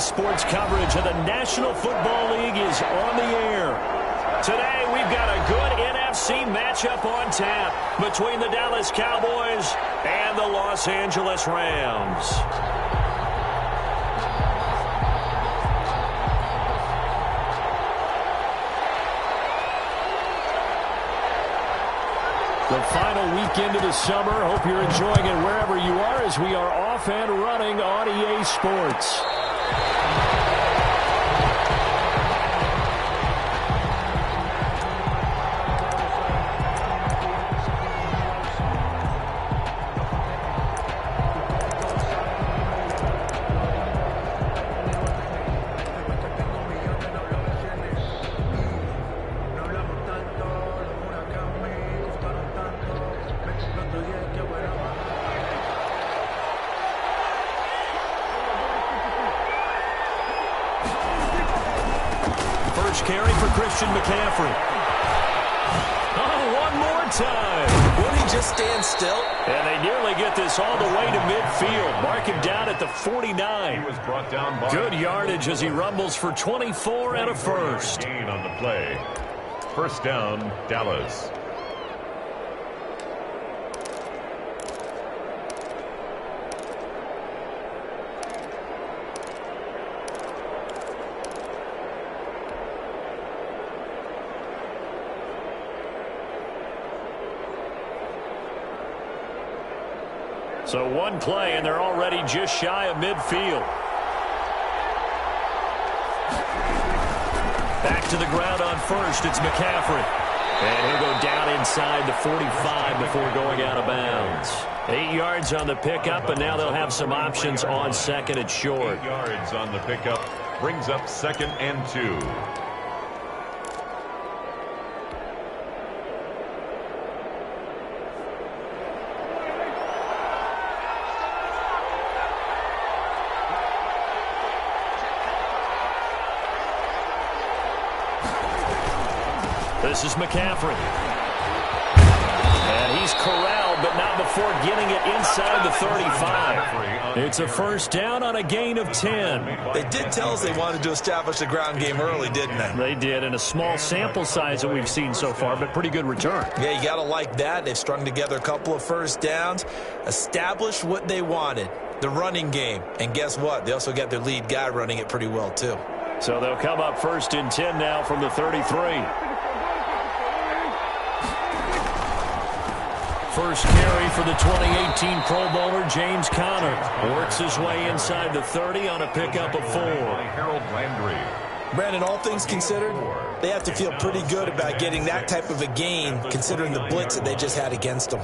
Sports coverage of the National Football League is on the air. Today, we've got a good NFC matchup on tap between the Dallas Cowboys and the Los Angeles Rams. The final weekend of the summer. Hope you're enjoying it wherever you are as we are off and running on EA Sports. Carry for Christian McCaffrey. Oh, one more time. Would he just stand still? And they nearly get this all the way to midfield. Mark him down at the 49. He was brought down by good yardage as he rumbles for 24 and a first. Gain on the play. First down, Dallas. So one play, and they're already just shy of midfield. Back to the ground on first. It's McCaffrey. And he'll go down inside the 45 before going out of bounds. 8 yards on the pickup, and now they'll have some options on second and short. 8 yards on the pickup brings up 2nd and 2. This is McCaffrey. And he's corralled, but not before getting it inside the 35. It's a first down on a gain of 10. They did tell us they wanted to establish the ground game early, didn't they? They did, in a small sample size that we've seen so far, but pretty good return. Yeah, you got to like that. They've strung together a couple of first downs, established what they wanted, the running game. And guess what? They also got their lead guy running it pretty well, too. So they'll come up 1st and 10 now from the 33. First carry for the 2018 Pro Bowler, James Conner. Works his way inside the 30 on a pickup of 4. Harold Landry. Brandon, all things considered, they have to feel pretty good about getting that type of a gain, considering the blitz that they just had against them.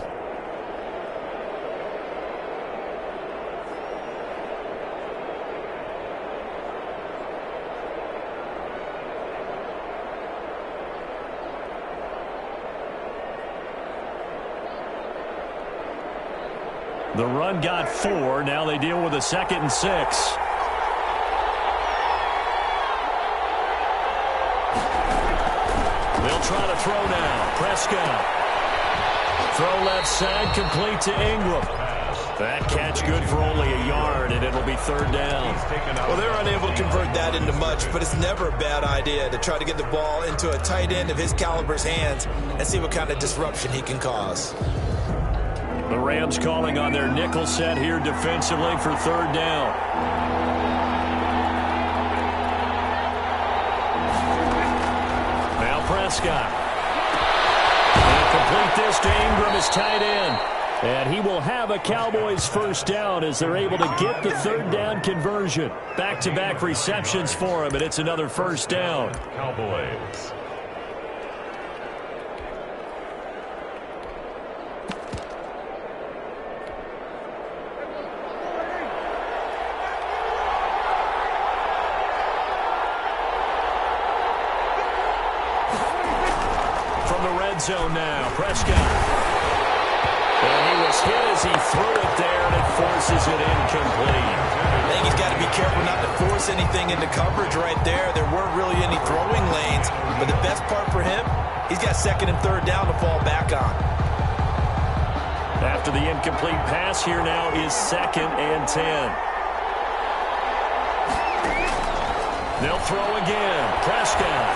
The run got 4. Now they deal with a 2nd and 6. They'll try to throw now. Prescott. Throw left side, complete to Ingram. That catch good for only a yard, and it'll be 3rd down. Well, they're unable to convert that into much, but it's never a bad idea to try to get the ball into a tight end of his caliber's hands and see what kind of disruption he can cause. The Rams calling on their nickel set here defensively for 3rd down. Now Prescott. And complete this to Ingram, his tight end. And he will have a Cowboys first down as they're able to get the 3rd down conversion. Back-to-back receptions for him, and it's another first down. Cowboys. Zone now. Prescott. And he was hit as he threw it there, and it forces it incomplete. I think he's got to be careful not to force anything into coverage right there. There weren't really any throwing lanes, but the best part for him, he's got 2nd and 3rd down to fall back on. After the incomplete pass, here now is 2nd and 10. They'll throw again. Prescott.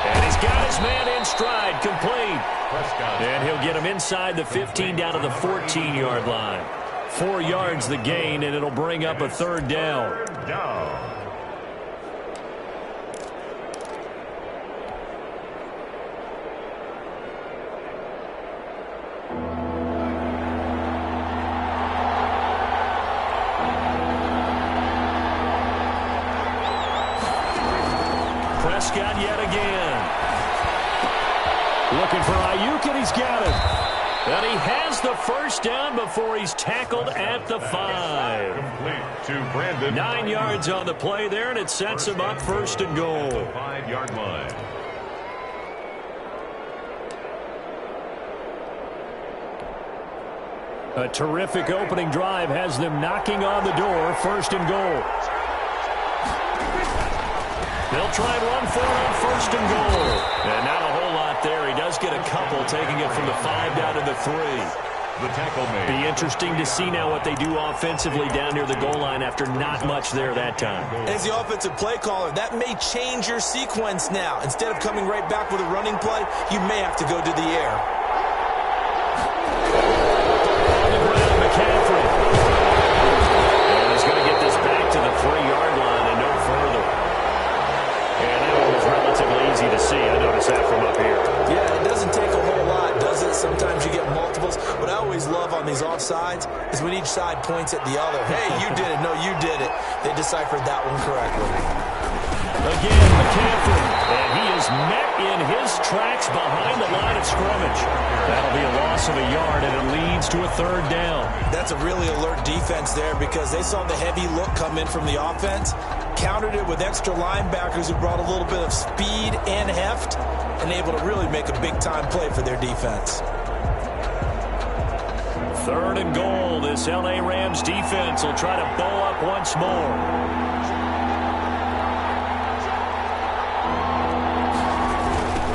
And he's got his man in stride, complete. Prescott. And he'll get him inside the 15 down to the 14-yard line. 4 yards the gain, and it'll bring up a third down. Third down. Prescott yet again. Looking for Ayuk, and he's got it. And he has the first down before he's tackled at the 5. Complete to Brandon. 9 yards on the play there, and it sets him up first and goal. 5-yard line. A terrific opening drive has them knocking on the door, first and goal. They'll try and run for it on first and goal. And not a whole lot there. He does get a couple, taking it from the 5 down to the 3. The tackle made. Be interesting to see now what they do offensively down near the goal line after not much there that time. As the offensive play caller, that may change your sequence now. Instead of coming right back with a running play, you may have to go to the air. On the ground, McCaffrey. And he's going to get this back to the 3-yard line and no further. And that one was relatively easy to see. I noticed that from up here. Yeah, it doesn't take a whole lot, does it? Sometimes you get multiples. What I always love on these offsides is when each side points at the other. Hey, you did it. No, you did it. They deciphered that one correctly. Again, McCaffrey. And he is met in his tracks behind the line of scrimmage. That'll be a loss of a yard, and it leads to a third down. That's a really alert defense there because they saw the heavy look come in from the offense, countered it with extra linebackers who brought a little bit of speed and heft, and able to really make a big-time play for their defense. Third and goal. This L.A. Rams defense will try to bow up once more.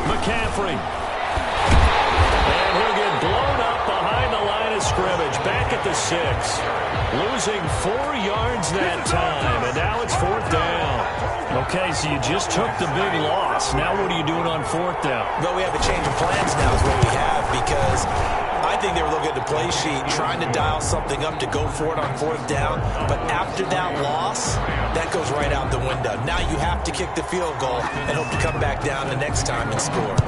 McCaffrey. And he'll get blown up behind the line of scrimmage. Back at the 6. Losing 4 yards that time. And now it's 4th down. Okay, so you just took the big loss. Now what are you doing on 4th down? But we have a change of plans now is what we have because I think they were looking at the play sheet, trying to dial something up to go for it on 4th down. But after that loss, that goes right out the window. Now you have to kick the field goal and hope to come back down the next time and score.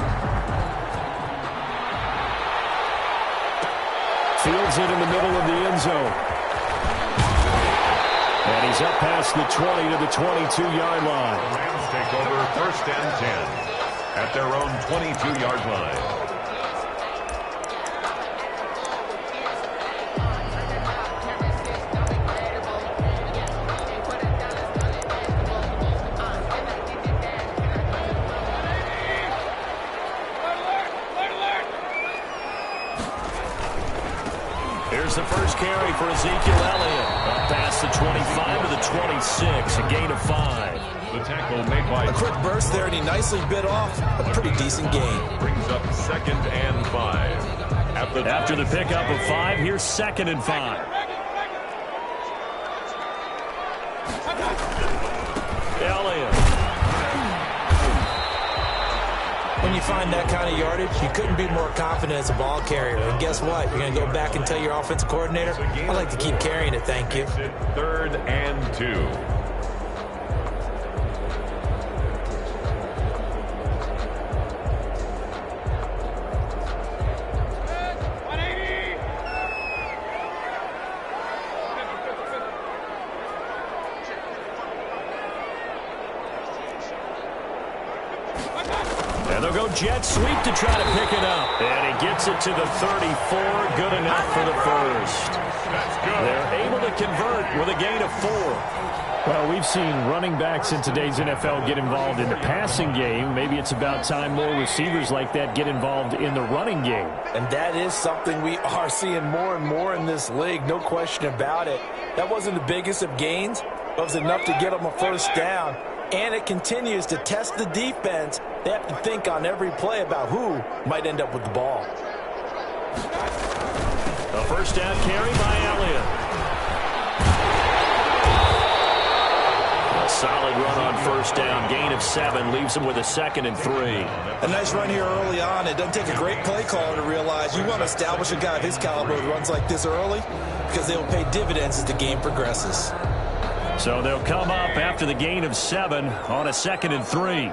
Fields it in the middle of the end zone. And he's up past the 20 to the 22-yard line. Rams take over 1st and 10 at their own 22-yard line. Here's the first carry for Ezekiel Elliott. Up past the 25 to the 26, a gain of 5. The tackle made by... A quick burst there, and he nicely bit off a pretty decent gain. Brings up 2nd and 5. After the pickup of 5, here's 2nd and 5. Elliott. When you find that kind of yardage, you couldn't be more confident as a ball carrier. And guess what? You're going to go back and tell your offensive coordinator, I'd like to keep carrying it, thank you. 3rd and 2. And they'll go jet sweep to try to pick it up. And he gets it to the 34. Good enough for the first. That's good. They're able to convert with a gain of 4. Well, we've seen running backs in today's NFL get involved in the passing game. Maybe it's about time more receivers like that get involved in the running game. And that is something we are seeing more and more in this league, no question about it. That wasn't the biggest of gains, but it was enough to get them a first down. And it continues to test the defense. They have to think on every play about who might end up with the ball. A first down carry by Elliott. A solid run on first down. Gain of 7 leaves him with a 2nd and 3. A nice run here early on. It doesn't take a great play caller to realize you want to establish a guy of his caliber with runs like this early because they will pay dividends as the game progresses. So they'll come up after the gain of 7 on a 2nd and 3.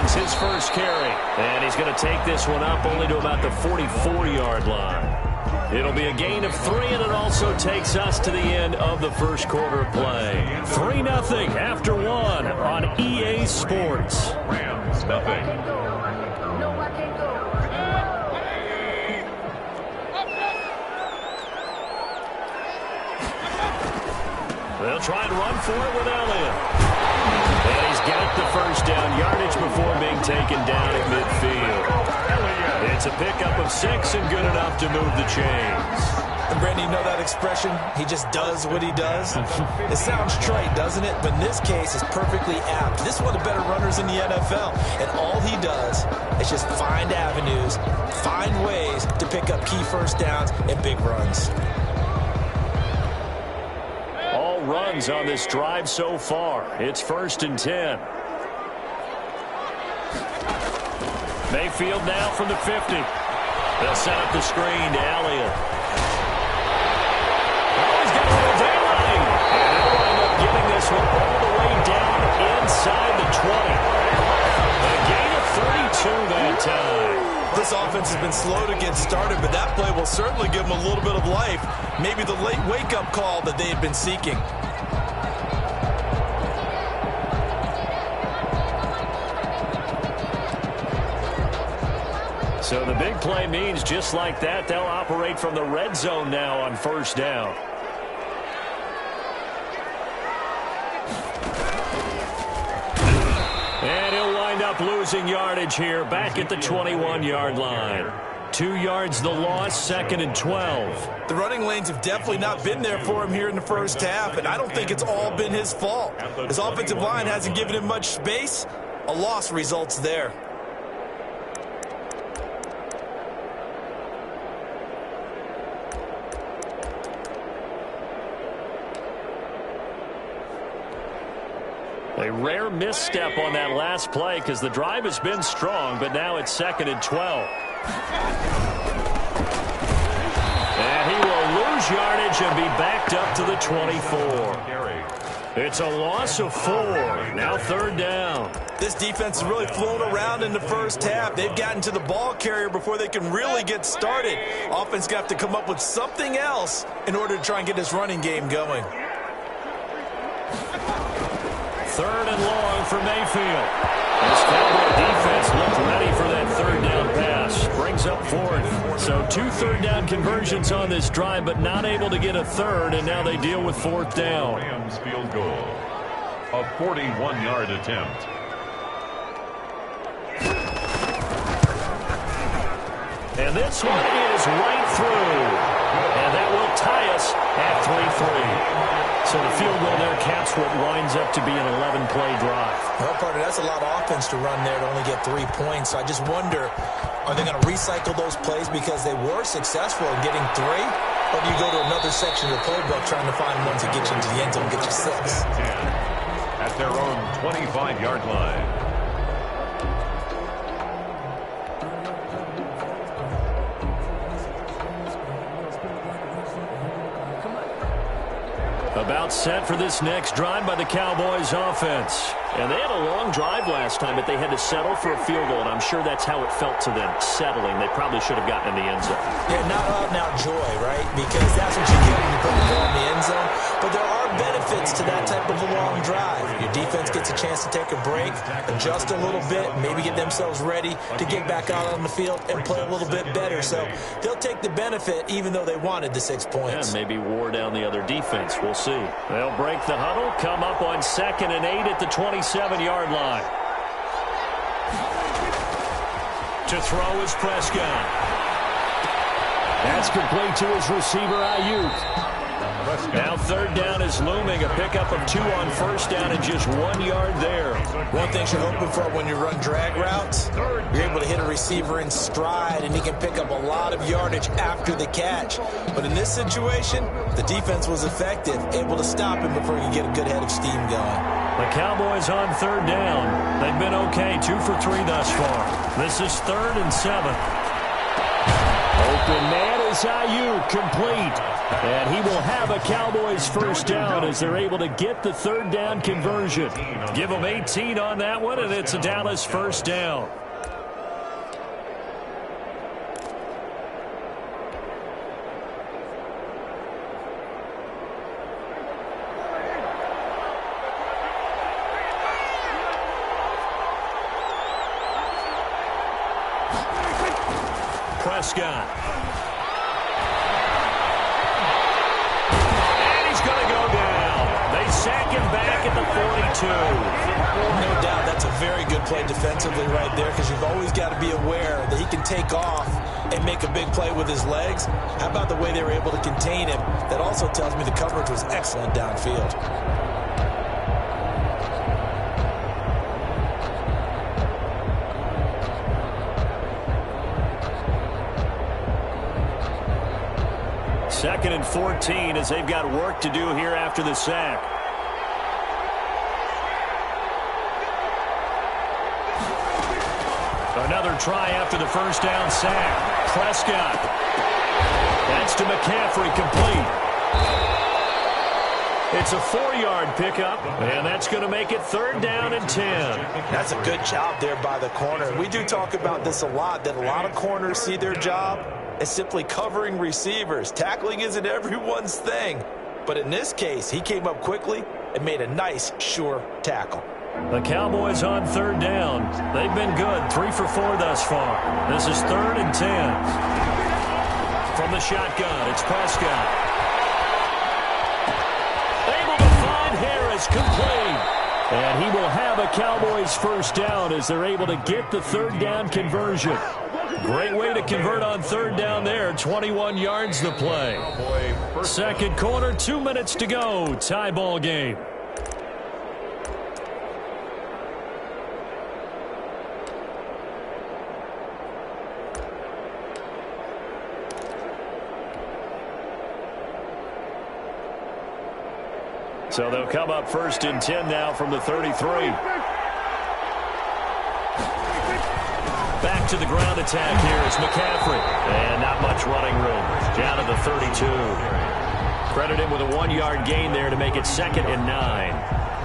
His first carry, and he's going to take this one up only to about the 44-yard line. It'll be a gain of 3, and it also takes us to the end of the first quarter play. 3-0 after 1 on EA Sports. Rams, nothing. They'll try and run for it with Elliott. And he's got the first down yardage before being taken down at midfield. It's a pickup of 6 and good enough to move the chains. And Brandon, you know that expression? He just does what he does. It sounds trite, doesn't it? But in this case, it's perfectly apt. This is one of the better runners in the NFL. And all he does is just find avenues, find ways to pick up key first downs and big runs. Runs on this drive so far. It's 1st and 10. Mayfield now from the 50. They'll set up the screen to Elliott. Oh, he's got some daylight. And they'll wind up getting this one all the way down inside the 20. A gain of 32 that time. This offense has been slow to get started, but that play will certainly give them a little bit of life. Maybe the late wake-up call that they had been seeking. So the big play means just like that, they'll operate from the red zone now on first down. And he'll wind up losing yardage here back at the 21-yard line. 2 yards the loss, 2nd and 12. The running lanes have definitely not been there for him here in the first half, and I don't think it's all been his fault. His offensive line hasn't given him much space. A loss results there. A rare misstep on that last play because the drive has been strong, but now it's 2nd and 12. And he will lose yardage and be backed up to the 24. It's a loss of 4. Now 3rd down. This defense has really flown around in the first half. They've gotten to the ball carrier before they can really get started. Offense got to come up with something else in order to try and get this running game going. 3rd and long for Mayfield. This Cowboy defense looked ready for that 3rd down pass. Brings up 4th. So 2 3rd down conversions on this drive, but not able to get a 3rd, and now they deal with 4th down. Rams field goal. A 41-yard attempt. And this one is right through. And that will tie us at 3-3. So the field goal there caps what winds up to be an 11-play drive. Well, partner, that's a lot of offense to run there to only get 3 points. So I just wonder, are they going to recycle those plays because they were successful in getting 3? Or do you go to another section of the playbook trying to find ones that get you into the end zone and get you 6? 10 at their own 25-yard line. About set for this next drive by the Cowboys offense. And they had a long drive last time, but they had to settle for a field goal, and I'm sure that's how it felt to them, settling. They probably should have gotten in the end zone. Yeah, not out-and-out joy, right? Because that's what you get when you put the ball in the end zone. But there are benefits to that type of a long drive. Your defense gets a chance to take a break, adjust a little bit, maybe get themselves ready to get back out on the field and play a little bit better. So they'll take the benefit even though they wanted the 6 points. And maybe wore down the other defense. We'll see. They'll break the huddle, come up on 2nd and 8 at the 27-yard line. To throw is Prescott. That's complete to his receiver, Ayuk. Now third down is looming. A pickup of 2 on first down and just 1 yard there. One thing you're hoping for when you run drag routes, you're able to hit a receiver in stride, and he can pick up a lot of yardage after the catch. But in this situation, the defense was effective, able to stop him before he could get a good head of steam going. The Cowboys on third down. They've been okay, 2 for 3 thus far. This is 3rd and 7. Open man is Ayuk, complete. And he will have a Cowboys first down as they're able to get the third down conversion. Give them 18 on that one, and it's a Dallas first down. Prescott. And he's going to go down. They sack him back at the 42. No doubt that's a very good play defensively right there, because you've always got to be aware that he can take off and make a big play with his legs. How about the way they were able to contain him? That also tells me the coverage was excellent downfield. Second and 14 as they've got work to do here after the sack. Another try after the first down sack. Prescott. That's to McCaffrey, complete. It's a 4-yard pickup, and that's going to make it 3rd down and 10. That's a good job there by the corner. We do talk about this a lot, that a lot of corners see their job as simply covering receivers. Tackling isn't everyone's thing. But in this case, he came up quickly and made a nice, sure tackle. The Cowboys on third down. They've been good, 3 for 4 thus far. This is 3rd and 10. From the shotgun, it's Prescott. Able to find Harris, complete. And he will have a Cowboys first down as they're able to get the third down conversion. Great way to convert on third down there. 21 yards the play. Second quarter, 2 minutes to go. Tie ball game. So they'll come up 1st and 10 now from the 33. Back to the ground attack here is McCaffrey. And not much running room. Down to the 32. Credit him with a 1-yard gain there to make it 2nd and 9.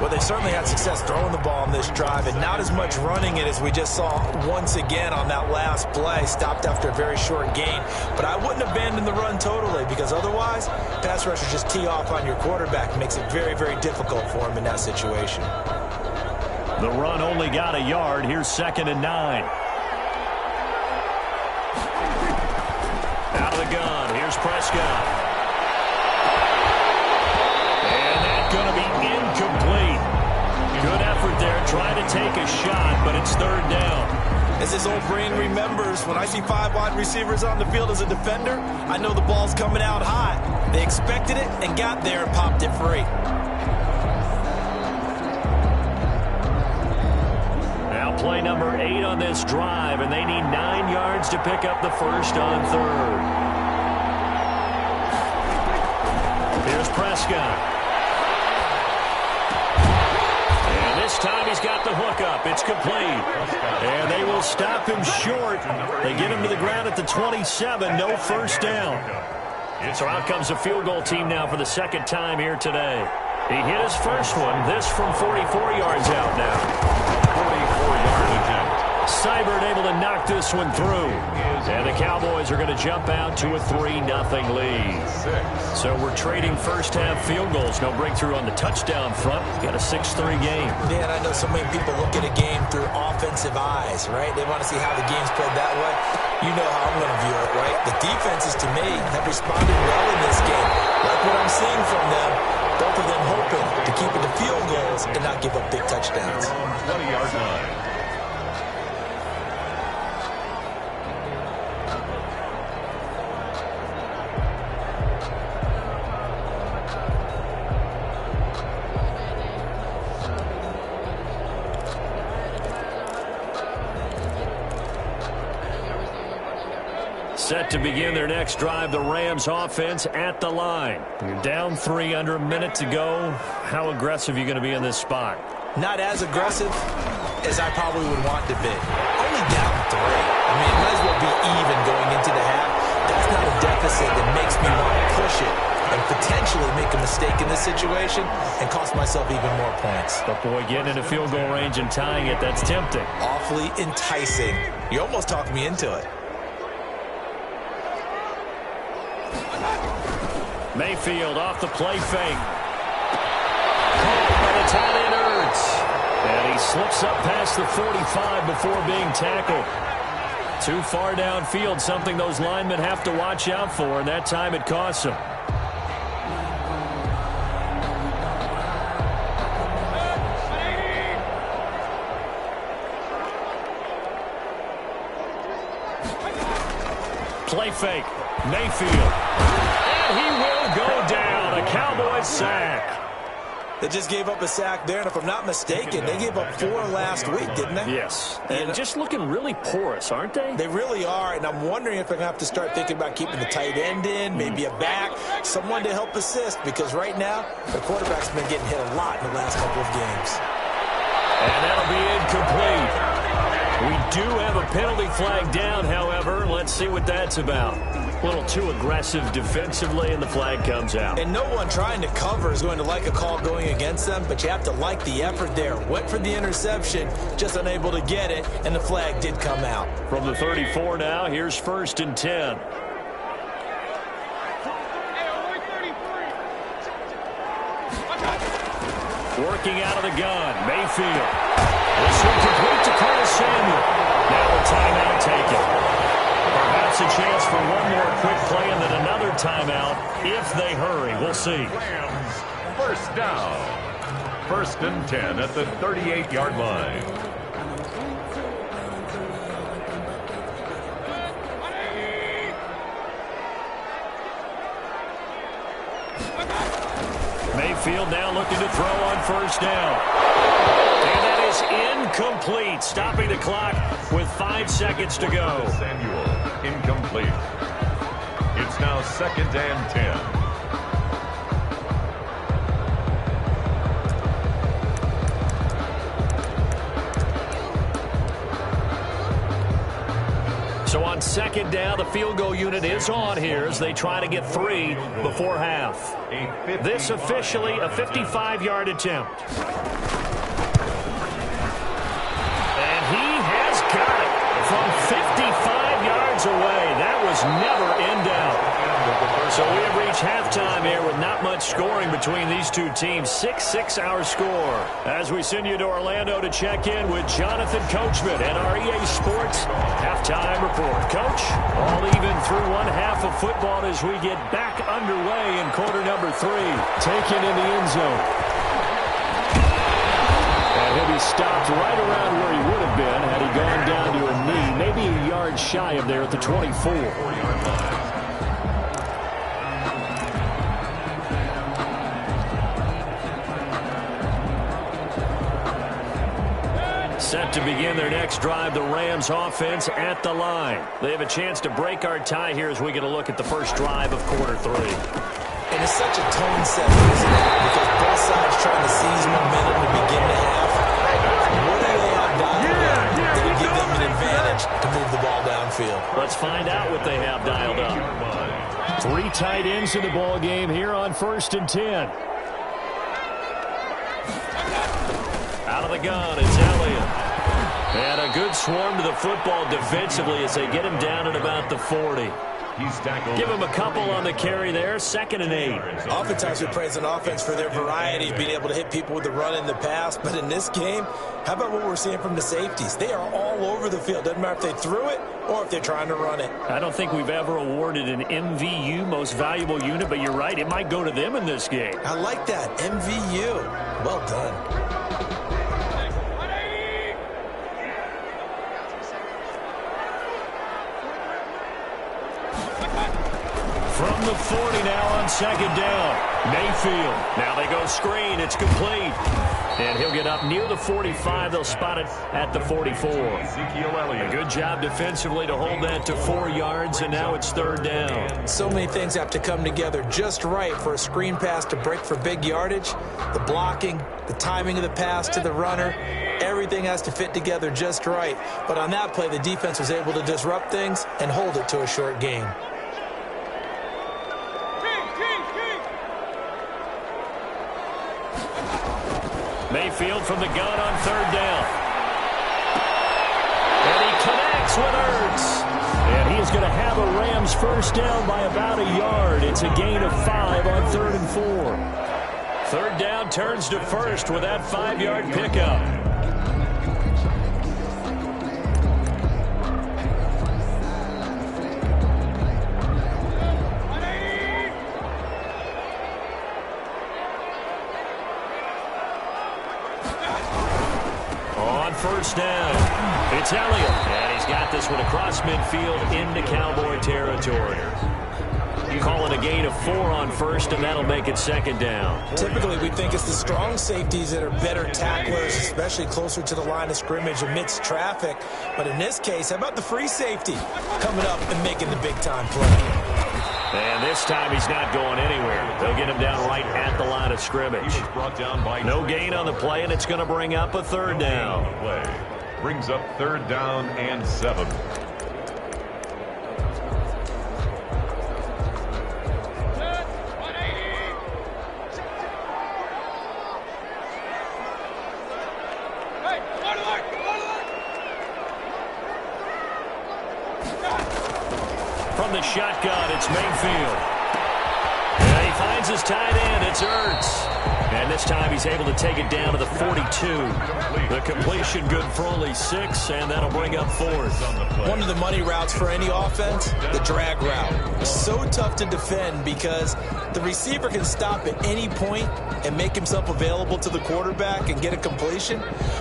Well, they certainly had success throwing the ball on this drive, and not as much running it as we just saw once again on that last play. Stopped after a very short gain. But I wouldn't abandon the run totally, because otherwise, pass rushers just tee off on your quarterback. It makes it very, very difficult for him in that situation. The run only got a yard. Here's 2nd and 9. Out of the gun. Here's Prescott. And that's going to be incomplete. Good effort there, trying to take a shot, but it's 3rd down. As his old brain remembers, when I see 5 wide receivers on the field as a defender, I know the ball's coming out high. They expected it and got there and popped it free. Now play number 8 on this drive, and they need 9 yards to pick up the first on 3rd. Here's Prescott. This time he's got the hook up. It's complete. And they will stop him short. They get him to the ground at the 27. No first down. So out comes the field goal team now for the 2nd time here today. He hit his first one. This from 44 yards out now. 44-yard attempt. Seibert able to knock this one through. And the Cowboys are going to jump out to a 3-0 lead. So we're trading first-half field goals. No breakthrough on the touchdown front. Got a 6-3 game. Dan, I know so many people look at a game through offensive eyes, right? They want to see how the game's played that way. You know how I'm going to view it, right? The defenses, to me, have responded well in this game. Like what I'm seeing from them, both of them hoping to keep it to field goals and not give up big touchdowns. 20-yard line. Set to begin their next drive, the Rams offense at the line. You're down 3, under a minute to go. How aggressive are you going to be in this spot? Not as aggressive as I probably would want to be. Only down 3. I mean, it might as well be even going into the half. That's not a deficit that makes me want to push it and potentially make a mistake in this situation and cost myself even more points. But boy, getting into field goal range and tying it, that's tempting. Awfully enticing. You almost talked me into it. Mayfield off the play fake. Caught by the tight end Ertz. And he slips up past the 45 before being tackled. Too far downfield, something those linemen have to watch out for, and that time it costs them. Play fake. Mayfield. And he will go down. A Cowboys sack. They just gave up a sack there, and if I'm not mistaken, they gave up 4 last week, didn't they? Yes. And just looking really porous, aren't they? They really are, and I'm wondering if they're going to have to start thinking about keeping the tight end in, maybe a back, someone to help assist, because right now, the quarterback's been getting hit a lot in the last couple of games. And that'll be incomplete. We do have a penalty flag down, however. Let's see what that's about. A little too aggressive defensively, and the flag comes out. And no one trying to cover is going to like a call going against them, but you have to like the effort there. Went for the interception, just unable to get it, and the flag did come out. From the 34 now, here's 1st and 10. Working out of the gun, Mayfield. This one complete to Curtis Samuel. Now a timeout taken. Perhaps a chance for one more quick play and then another timeout if they hurry. We'll see. Rams, first down. 1st and 10 at the 38-yard line. Mayfield now looking to throw on 1st down. And that is incomplete, stopping the clock with 5 seconds to go. Samuel, incomplete. It's now 2nd and 10. So on 2nd down, the field goal unit is on here as they try to get 3 before half. This officially a 55-yard attempt. And he has got it from 55 yards away. That was never in doubt. So we have reached halftime here with not much scoring between these two teams. 6-6 our score. As we send you to Orlando to check in with Jonathan Coachman and our EA Sports halftime report. Coach, all even through one half of football as we get back underway in quarter number 3. Taken in the end zone. And he'll be stopped right around where he would have been had he gone down to a knee, maybe a yard shy of there at the 24-yard line. Set to begin their next drive, the Rams offense at the line. They have a chance to break our tie here as we get a look at the first drive of quarter 3. And it's such a tone setter, isn't it? Because both sides trying to seize momentum to begin the half. What do they have dialed up that will give them an advantage to move the ball downfield? Let's find out what they have dialed up. 3 tight ends in the ball game here on 1st and 10. Out of the gun, it's Elliott. And a good swarm to the football defensively as they get him down at about the 40. He's tackled. Give him a couple on the carry there, 2nd and 8. Oftentimes we praise an offense for their variety of being able to hit people with the run in the pass. But in this game, how about what we're seeing from the safeties? They are all over the field. Doesn't matter if they threw it or if they're trying to run it. I don't think we've ever awarded an MVU, most valuable unit, but you're right, it might go to them in this game. I like that, MVU. Well done. From from the 40 now on second down. Mayfield. Now they go screen. It's complete. And he'll get up near the 45. They'll spot it at the 44. A good job defensively to hold that to 4 yards, and now it's third down. So many things have to come together just right for a screen pass to break for big yardage. The blocking, the timing of the pass to the runner, everything has to fit together just right. But on that play, the defense was able to disrupt things and hold it to a short gain. Mayfield from the gun on third down. And he connects with Ertz. And he is going to have a Rams first down by about a yard. It's a gain of 5 on 3rd and 4. Third down turns to first with that 5-yard pickup. First down. It's Elliott. And he's got this one across midfield into Cowboy territory. You call it a gain of 4 on first, and that'll make it second down. Typically, we think it's the strong safeties that are better tacklers, especially closer to the line of scrimmage amidst traffic. But in this case, how about the free safety coming up and making the big-time play? And this time he's not going anywhere. They'll get him down right at the line of scrimmage. No gain on the play, and it's going to bring up a third down. Brings up third down and 7. From the shotgun, it's Mayfield. And he finds his tight end. It's Ertz. And this time he's able to take it down to the 42. The completion good for only 6, and that'll bring up 4th. One of the money routes for any offense, the drag route. So tough to defend because the receiver can stop at any point and make himself available to the quarterback and get a completion.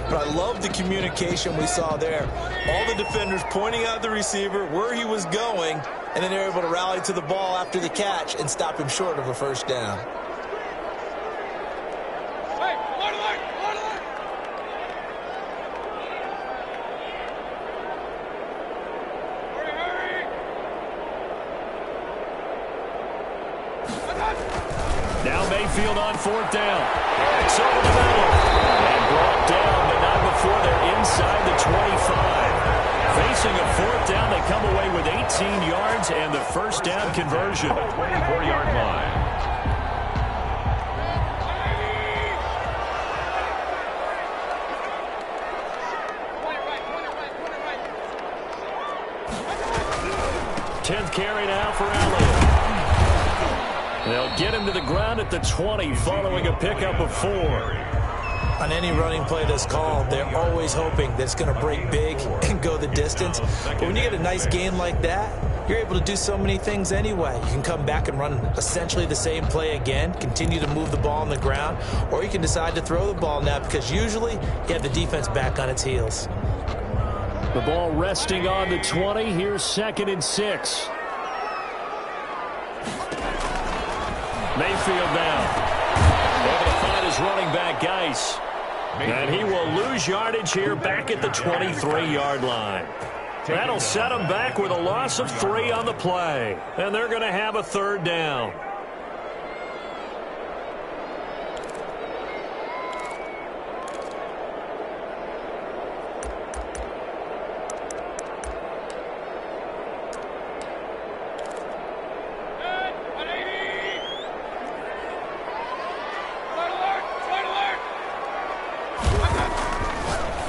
But I love the communication we saw there. All the defenders pointing out the receiver, where he was going, and then they're able to rally to the ball after the catch and stop him short of a first down. Now Mayfield on 4th down. It's over the middle. And brought down, but not before they're inside the 25. Facing a 4th down, they come away with 18 yards and the first down conversion. 24-yard line. Tenth carry now for Elliott. They'll get him to the ground at the 20 following a pickup of 4. On any running play that's called, they're always hoping that it's going to break big and go the distance. But when you get a nice gain like that, you're able to do so many things anyway. You can come back and run essentially the same play again, continue to move the ball on the ground, or you can decide to throw the ball now because usually you have the defense back on its heels. The ball resting on the 20. Here's 2nd and 6. Mayfield now. Able to find his running back, Geis. And he will lose yardage here back at the 23-yard line. That'll set him back with a loss of 3 on the play. And they're going to have a third down.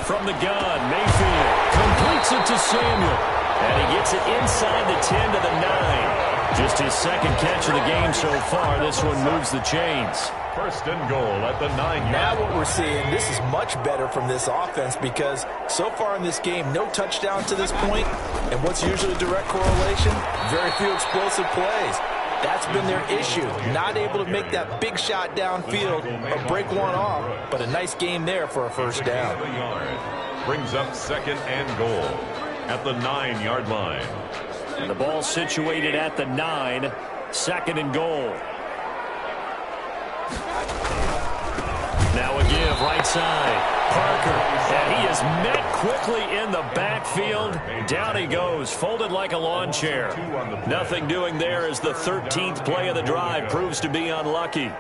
From the gun, Mayfield completes it to Samuel. And he gets it inside the 10 to the 9. Just his second catch of the game so far. This one moves the chains. First and goal at the 9-yard. Now what we're seeing, this is much better from this offense because so far in this game, no touchdown to this point. And what's usually a direct correlation? Very few explosive plays. That's been their issue. Not able to make that big shot downfield or break one off. But a nice game there for a first down. Brings up 2nd and goal at the 9-yard line. And the ball situated at the 9. 2nd and goal. Now a give right side. Parker, and he is met quickly in the backfield. Down he goes, folded like a lawn chair. Nothing doing there as the 13th play of the drive proves to be unlucky.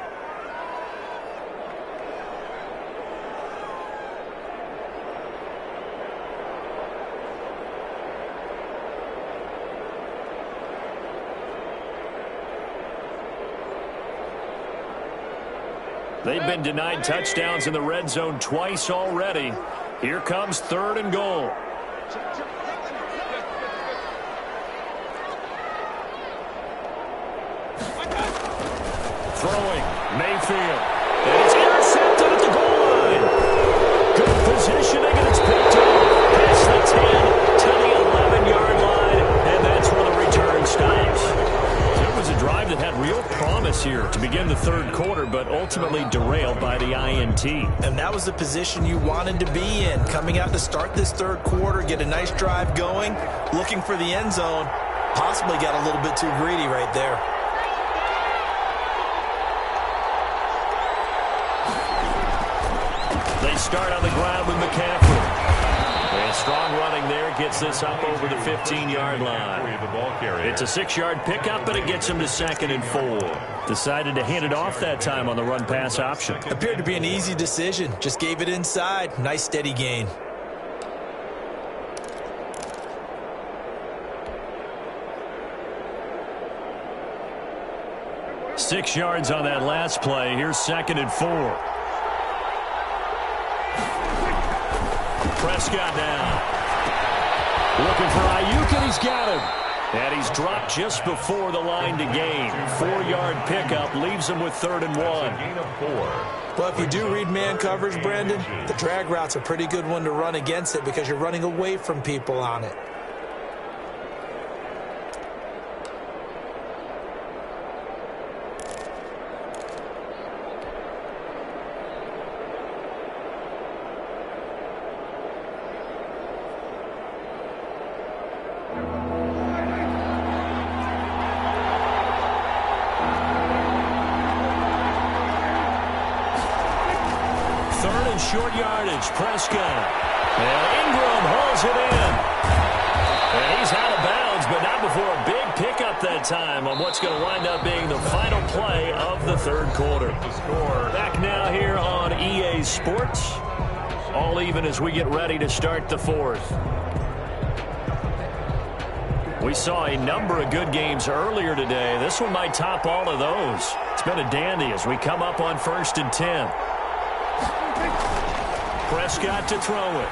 They've been denied touchdowns in the red zone twice already. Here comes 3rd and goal. Throwing, Mayfield. And it's intercepted at the goal line. Good positioning, and it's picked up. Past the 10 to the 11-yard line, and that's where the return stops. It was a drive that had real promise here to begin the 3rd quarter, but ultimately derailed by the INT. And that was the position you wanted to be in. Coming out to start this 3rd quarter, get a nice drive going, looking for the end zone. Possibly got a little bit too greedy right there. They start on the ground with McCaffrey. And strong running there gets this up over the 15-yard line. It's a 6-yard pickup, but it gets him to 2nd and 4. Decided to hand it off that time on the run-pass option. Appeared to be an easy decision. Just gave it inside. Nice steady gain. Six yards on that last play. Here's 2nd and 4. Prescott now. Looking for Ayuk, and he's got him. And he's dropped just before the line to gain. 4-yard pickup leaves him with 3rd and 1. Well, if you do read man coverage, Brandon, the drag route's a pretty good one to run against it because you're running away from people on it. Short yardage, Prescott. And Ingram hauls it in. And he's out of bounds, but not before a big pickup that time on what's going to wind up being the final play of the 3rd quarter. Back now here on EA Sports. All even as we get ready to start the 4th. We saw a number of good games earlier today. This one might top all of those. It's been a dandy as we come up on 1st and 10. Prescott to throw it.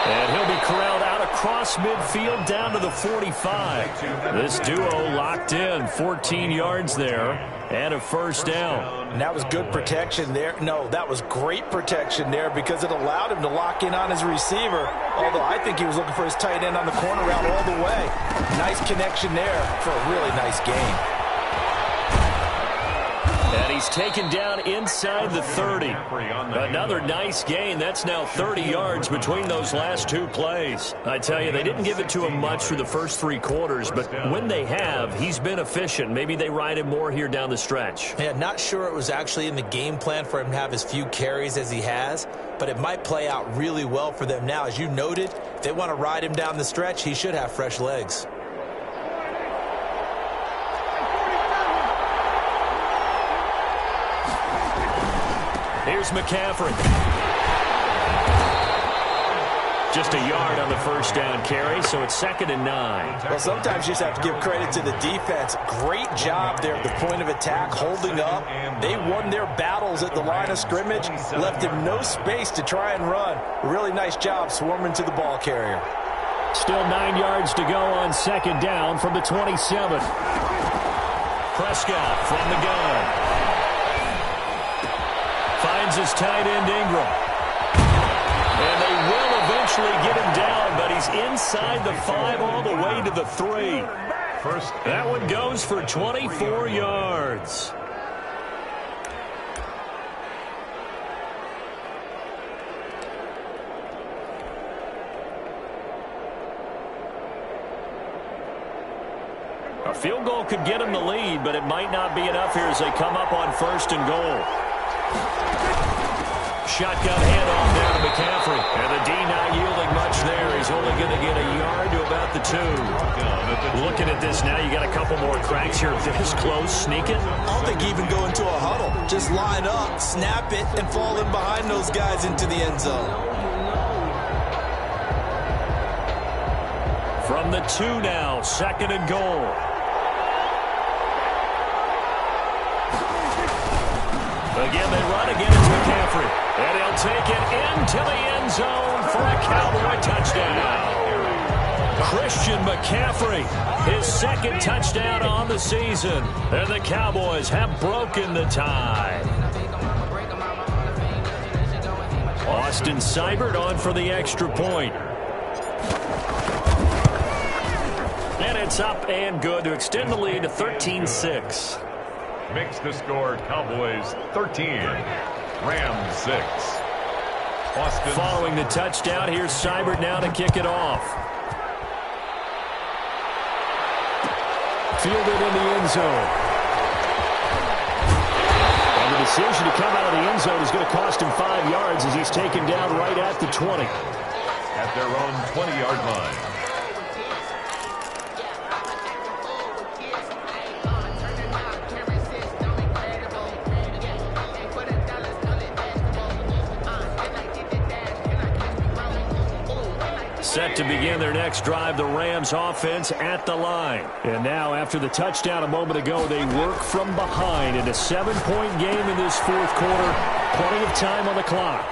And he'll be corralled out across midfield down to the 45. This duo locked in, 14 yards there, and a 1st down. And that was good protection there. No, that was great protection there because it allowed him to lock in on his receiver. Although I think he was looking for his tight end on the corner route all the way. Nice connection there for a really nice gain. And he's taken down inside the 30. Another nice gain. That's now 30 yards between those last 2 plays. I tell you, they didn't give it to him much for the first 3 quarters, but when they have, he's been efficient. Maybe they ride him more here down the stretch. Yeah, not sure it was actually in the game plan for him to have as few carries as he has, but it might play out really well for them now. As you noted, if they want to ride him down the stretch, he should have fresh legs. Here's McCaffrey. Just a yard on the 1st down carry, so it's 2nd and 9. Well, sometimes you just have to give credit to the defense. Great job there at the point of attack, holding up. They won their battles at the line of scrimmage, left him no space to try and run. Really nice job swarming to the ball carrier. Still 9 yards to go on 2nd down from the 27. Prescott from the gun. Finds his tight end, Ingram. And they will eventually get him down, but he's inside the 5 all the way to the 3. That one goes for 24 yards. A field goal could get them the lead, but it might not be enough here as they come up on 1st and goal. Shotgun handoff there to McCaffrey. And the D not yielding much there. He's only going to get a yard to about the 2. Looking at this now, you got a couple more cracks here. This close, sneak it. I don't think you even go into a huddle. Just line up, snap it, and fall in behind those guys into the end zone. From the 2 now, 2nd and goal. Again, they run again. It's McCaffrey. And he'll take it into the end zone for a Cowboy touchdown. Christian McCaffrey, his 2nd touchdown on the season. And the Cowboys have broken the tie. Austin Seibert on for the extra point. And it's up and good to extend the lead to 13-6. Makes the score Cowboys 13, Rams 6. Austin. Following the touchdown, here's Seibert now to kick it off. Fielded in the end zone. And the decision to come out of the end zone is going to cost him 5 yards as he's taken down right at the 20. At their own 20-yard line. Set to begin their next drive, the Rams offense at the line. And now, after the touchdown a moment ago, they work from behind in a 7-point game in this 4th quarter. Plenty of time on the clock.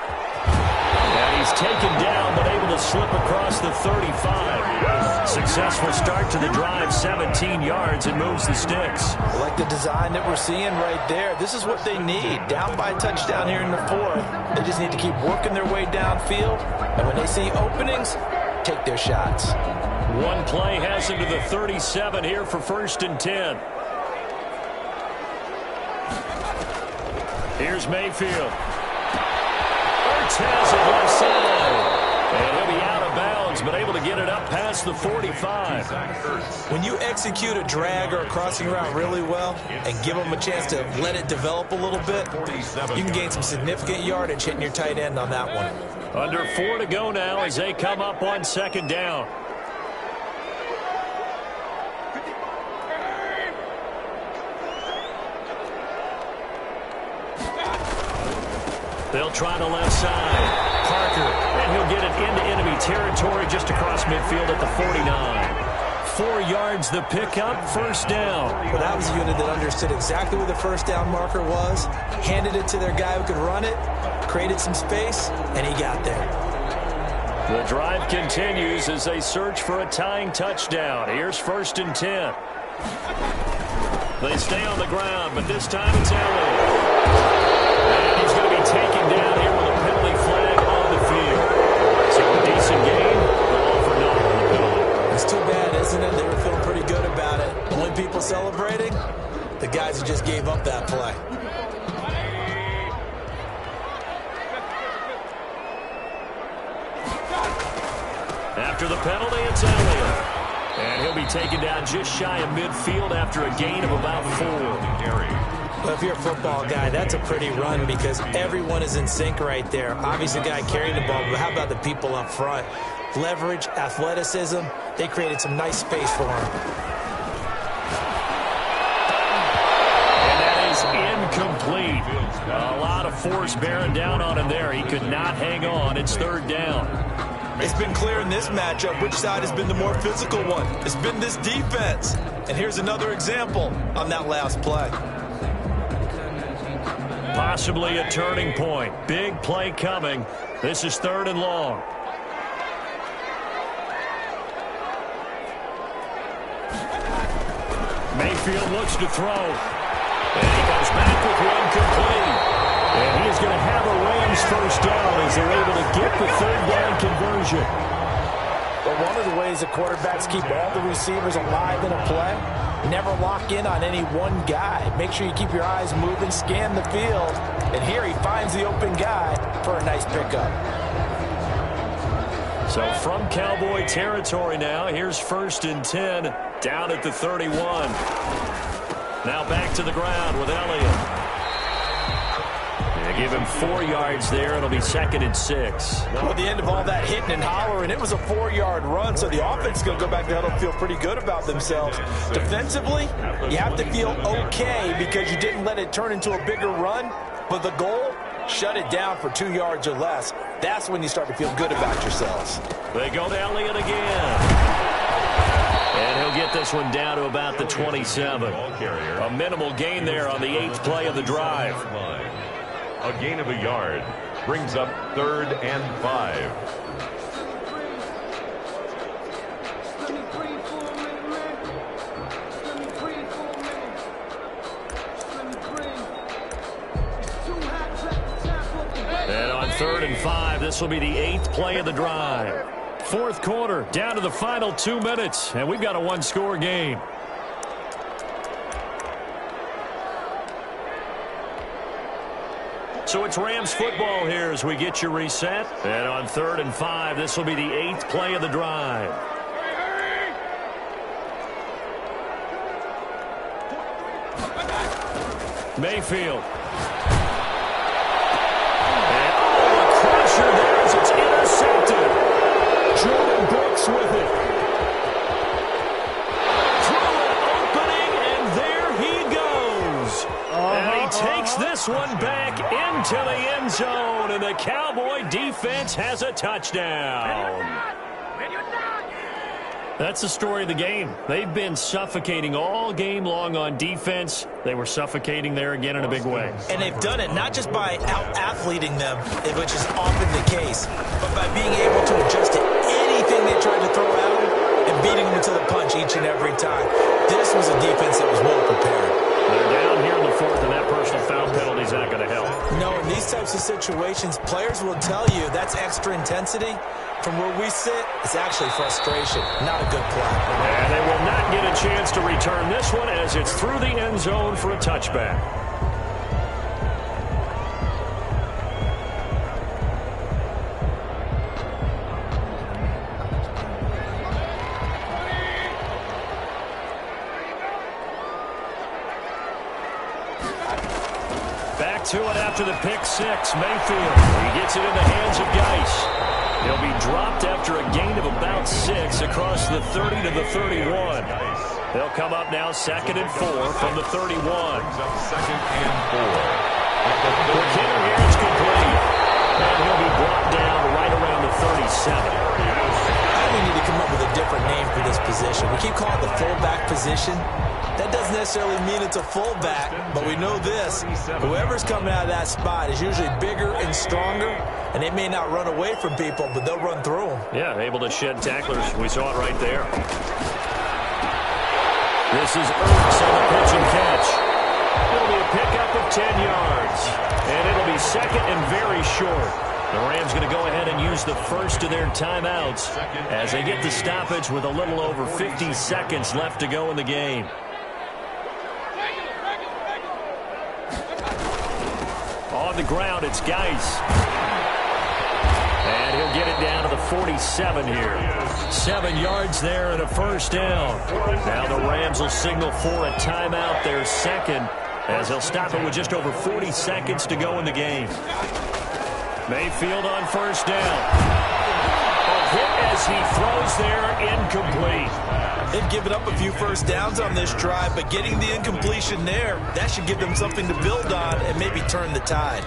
And he's taken down, but able to slip across the 35. Successful start to the drive, 17 yards, and moves the sticks. I like the design that we're seeing right there. This is what they need. Down by a touchdown here in the 4th. They just need to keep working their way downfield. And when they see openings, take their shots. One play has him to the 37 here for 1st and 10. Here's Mayfield. Ortez at left side. And he'll be out of bounds, but able to get it up past the 45. When you execute a drag or a crossing route really well and give them a chance to let it develop a little bit, you can gain some significant yardage hitting your tight end on that one. Under 4 to go now as they come up on 2nd down. They'll try the left side. Parker, and he'll get it into enemy territory just across midfield at the 49. 4 yards the pickup, 1st down. Well, that was a unit that understood exactly where the 1st down marker was, handed it to their guy who could run it, created some space, and he got there. The drive continues as they search for a tying touchdown. Here's 1st and 10. They stay on the ground, but this time it's Elliott. And he's going to be taken down here with a penalty flag on the field. So a decent game, but all for naught on the penalty. It's too bad, isn't it? They were feeling pretty good about it. Only people celebrating, the guys who just gave up that play. After the penalty, it's Elliott. And he'll be taken down just shy of midfield after a gain of about 4. Well, if you're a football guy, that's a pretty run because everyone is in sync right there. Obviously, the guy carrying the ball, but how about the people up front? Leverage, athleticism, they created some nice space for him. And that is incomplete. A lot of force bearing down on him there. He could not hang on. It's 3rd down. It's been clear in this matchup which side has been the more physical one. It's been this defense. And here's another example on that last play. Possibly a turning point. Big play coming. This is 3rd and long. Mayfield looks to throw. And he goes back with one complete. And he is going to have a Rams 1st down as they're able to get the 3rd down conversion. But one of the ways the quarterbacks keep all the receivers alive in a play, never lock in on any one guy. Make sure you keep your eyes moving, scan the field. And here he finds the open guy for a nice pickup. So from Cowboy territory now, here's 1st and 10 down at the 31. Now back to the ground with Elliott. They give him 4 yards there. It'll be 2nd and 6. Well, at the end of all that hitting and hollering, it was a 4-yard run, so the offense is going to go back there and feel pretty good about themselves. Defensively, you have to feel okay because you didn't let it turn into a bigger run, but the goal, shut it down for 2 yards or less. That's when you start to feel good about yourselves. They go to Elliott again. And he'll get this one down to about the 27. A minimal gain there on the 8th play of the drive. A gain of a yard brings up 3rd and 5. And on 3rd and 5, this will be the 8th play of the drive. 4th quarter, down to the final 2 minutes, and we've got a 1-score game. So it's Rams football here as we get you reset. And on 3rd and 5, this will be the 8th play of the drive. Mayfield. And a crusher there as it's intercepted. Jordan Brooks with it. Through an opening, and there he goes. And he takes this one back into the end zone, and the Cowboy defense has a touchdown. That's the story of the game. They've been suffocating all game long on defense. They were suffocating there again in a big way. And they've done it not just by out-athleting them, which is often the case, but by being able to adjust to anything they tried to throw at them and beating them to the punch each and every time. This was a defense that was well prepared. They're down here in the 4th, and that personal foul penalty is not going to help. No, in these types of situations, players will tell you that's extra intensity. From where we sit, it's actually frustration, not a good play. And they will not get a chance to return this one as it's through the end zone for a touchback. Back to it after the pick 6, Mayfield. He gets it in the hands of Geis. He'll be dropped after a gain of about 6 across the 30 to the 31. They'll come up now 2nd and 4 from the 31. 2nd and 4. McKinnon here is complete. And he'll be brought down right around the 37. We need to come up with a different name for this position. We keep calling it the fullback position. That doesn't necessarily mean it's a fullback, but we know this. Whoever's coming out of that spot is usually bigger and stronger, and they may not run away from people, but they'll run through them. Yeah, able to shed tacklers. We saw it right there. This is Ertz on the pitch and catch. It'll be a pickup of 10 yards, and it'll be 2nd and very short. The Rams going to go ahead and use the first of their timeouts as they get the stoppage with a little over 50 seconds left to go in the game. On the ground, it's Geis. And he'll get it down to the 47 here. 7 yards there and a first down. Now the Rams will signal for a timeout, their 2nd, as they'll stop it with just over 40 seconds to go in the game. Mayfield on first down. A hit as he throws there, incomplete. They've given up a few first downs on this drive, but getting the incompletion there, that should give them something to build on and maybe turn the tide.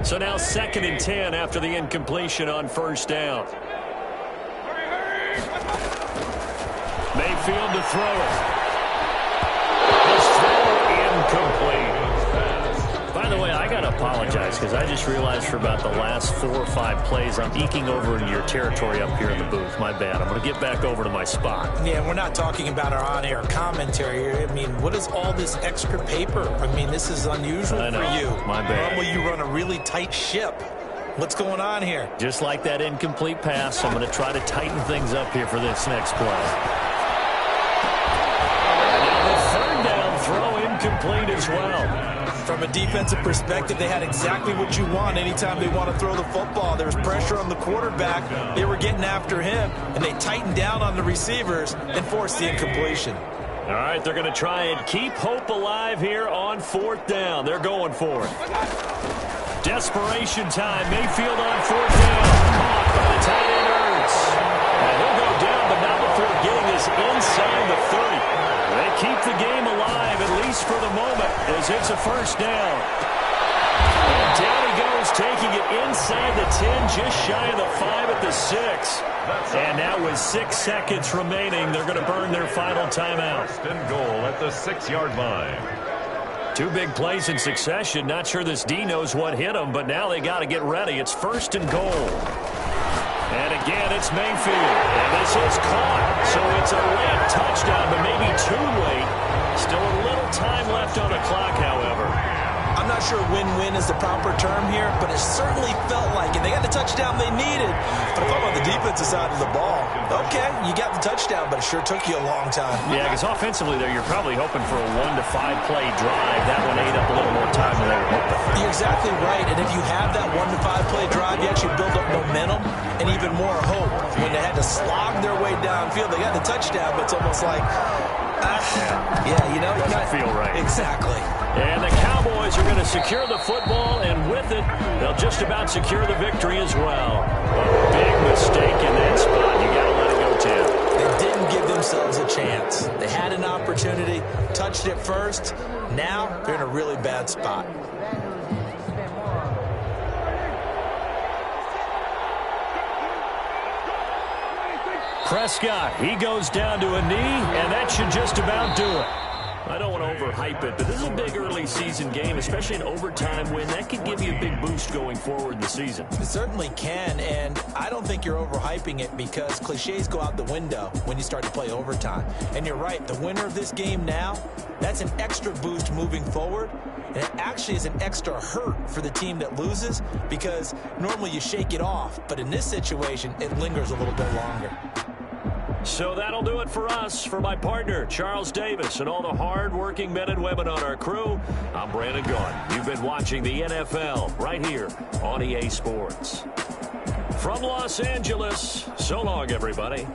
So now 2nd and 10 after the incompletion on first down. Mayfield to throw it. His throw incomplete. By the way, I got to apologize because I just realized for about the last 4 or 5 plays I'm eking over into your territory up here in the booth. My bad. I'm going to get back over to my spot. Yeah, we're not talking about our on-air commentary here. I mean, what is all this extra paper? I mean, this is unusual for you. My bad. Normally you run a really tight ship. What's going on here? Just like that incomplete pass, I'm going to try to tighten things up here for this next play. And now the 3rd down throw incomplete as well. From a defensive perspective, they had exactly what you want anytime they want to throw the football. There was pressure on the quarterback. They were getting after him, and they tightened down on the receivers and forced the incompletion. All right, they're going to try and keep hope alive here on 4th down. They're going for it. Desperation time. Mayfield on 4th down. Caught by the tight end Ertz. And he'll go down, but not before getting us inside the 30. They keep the game alive, at least for the moment, as it's a 1st down. And down he goes, taking it inside the 10, just shy of the 5 at the 6. And now with 6 seconds remaining, they're going to burn their final timeout. 1st and goal at the 6-yard line. 2 big plays in succession. Not sure this D knows what hit him, but now they got to get ready. It's 1st and goal. And again, it's Mayfield. And this is caught. So it's a late touchdown, but maybe too late. Still a little time left on the clock, however. I'm not sure win-win is the proper term here, but it certainly felt like it. They got the touchdown they needed. But if I'm on the defensive side of the ball, okay, you got the touchdown, but it sure took you a long time. Yeah, because offensively there, you're probably hoping for a 1 to 5 play drive. That one ate up a little more time than they were hoping. You're exactly right, and if you have that 1 to 5 play drive, you actually build up momentum and even more hope. When they had to slog their way downfield, they got the touchdown, but it's almost like, yeah, you know, doesn't feel right. Exactly. And the Cowboys are going to secure the football, and with it, they'll just about secure the victory as well. A big mistake in that spot. You got to let it go, Tim. They didn't give themselves a chance. They had an opportunity, touched it first. Now they're in a really bad spot. Prescott, he goes down to a knee, and that should just about do it. I don't want to overhype it, but this is a big early season game, especially an overtime win. That could give you a big boost going forward in the season. It certainly can, and I don't think you're overhyping it because cliches go out the window when you start to play overtime. And you're right, the winner of this game now, that's an extra boost moving forward. And it actually is an extra hurt for the team that loses because normally you shake it off, but in this situation, it lingers a little bit longer. So that'll do it for us. For my partner, Charles Davis, and all the hard-working men and women on our crew, I'm Brandon Gaudin. You've been watching the NFL right here on EA Sports. From Los Angeles, so long, everybody.